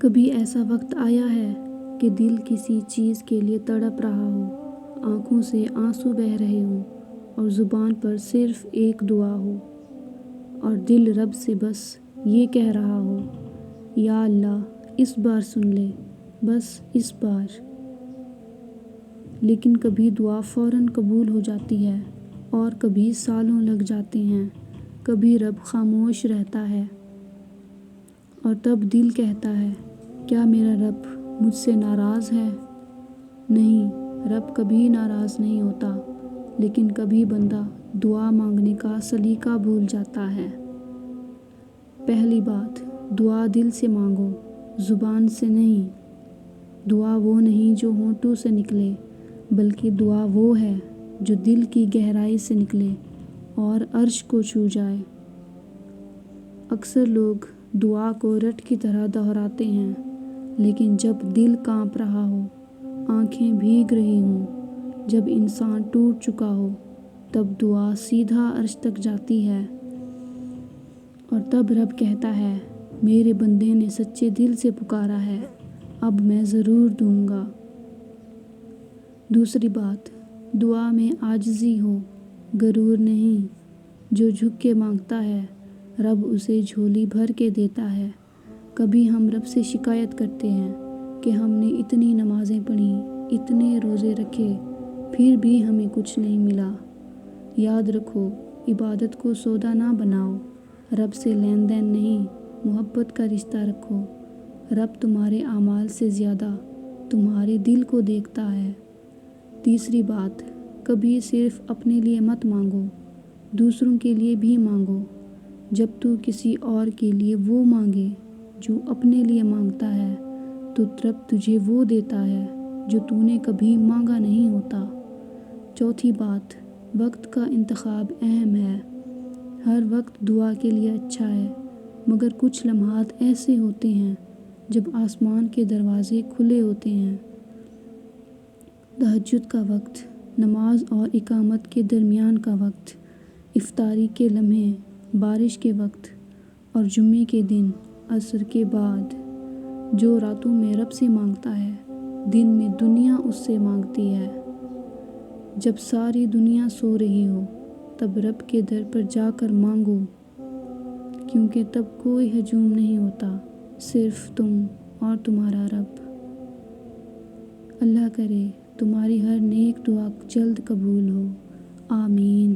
کبھی ایسا وقت آیا ہے کہ دل کسی چیز کے لیے تڑپ رہا ہو، آنکھوں سے آنسو بہہ رہے ہوں اور زبان پر صرف ایک دعا ہو، اور دل رب سے بس یہ کہہ رہا ہو، یا اللہ اس بار سن لے، بس اس بار۔ لیکن کبھی دعا فوراً قبول ہو جاتی ہے اور کبھی سالوں لگ جاتے ہیں، کبھی رب خاموش رہتا ہے، اور تب دل کہتا ہے، کیا میرا رب مجھ سے ناراض ہے؟ نہیں، رب کبھی ناراض نہیں ہوتا، لیکن کبھی بندہ دعا مانگنے کا سلیقہ بھول جاتا ہے۔ پہلی بات، دعا دل سے مانگو، زبان سے نہیں۔ دعا وہ نہیں جو ہونٹوں سے نکلے، بلکہ دعا وہ ہے جو دل کی گہرائی سے نکلے اور عرش کو چھو جائے۔ اکثر لوگ دعا کو رٹ کی طرح دہراتے ہیں، لیکن جب دل کانپ رہا ہو، آنکھیں بھیگ رہی ہوں، جب انسان ٹوٹ چکا ہو، تب دعا سیدھا عرش تک جاتی ہے، اور تب رب کہتا ہے، میرے بندے نے سچے دل سے پکارا ہے، اب میں ضرور دوں گا۔ دوسری بات، دعا میں عاجزی ہو، غرور نہیں۔ جو جھک کے مانگتا ہے، رب اسے جھولی بھر کے دیتا ہے۔ کبھی ہم رب سے شکایت کرتے ہیں کہ ہم نے اتنی نمازیں پڑھیں، اتنے روزے رکھے، پھر بھی ہمیں کچھ نہیں ملا۔ یاد رکھو، عبادت کو سودا نہ بناؤ، رب سے لین دین نہیں، محبت کا رشتہ رکھو۔ رب تمہارے اعمال سے زیادہ تمہارے دل کو دیکھتا ہے۔ تیسری بات، کبھی صرف اپنے لیے مت مانگو، دوسروں کے لیے بھی مانگو۔ جب تو کسی اور کے لیے وہ مانگے جو اپنے لیے مانگتا ہے، تو رب تجھے وہ دیتا ہے جو تو نے کبھی مانگا نہیں ہوتا۔ چوتھی بات، وقت کا انتخاب اہم ہے۔ ہر وقت دعا کے لیے اچھا ہے، مگر کچھ لمحات ایسے ہوتے ہیں جب آسمان کے دروازے کھلے ہوتے ہیں۔ تہجد کا وقت، نماز اور اقامت کے درمیان کا وقت، افطاری کے لمحے، بارش کے وقت، اور جمعے کے دن عصر کے بعد۔ جو راتوں میں رب سے مانگتا ہے، دن میں دنیا اس سے مانگتی ہے۔ جب ساری دنیا سو رہی ہو، تب رب کے در پر جا کر مانگو، کیونکہ تب کوئی ہجوم نہیں ہوتا، صرف تم اور تمہارا رب۔ اللہ کرے تمہاری ہر نیک دعا جلد قبول ہو، آمین۔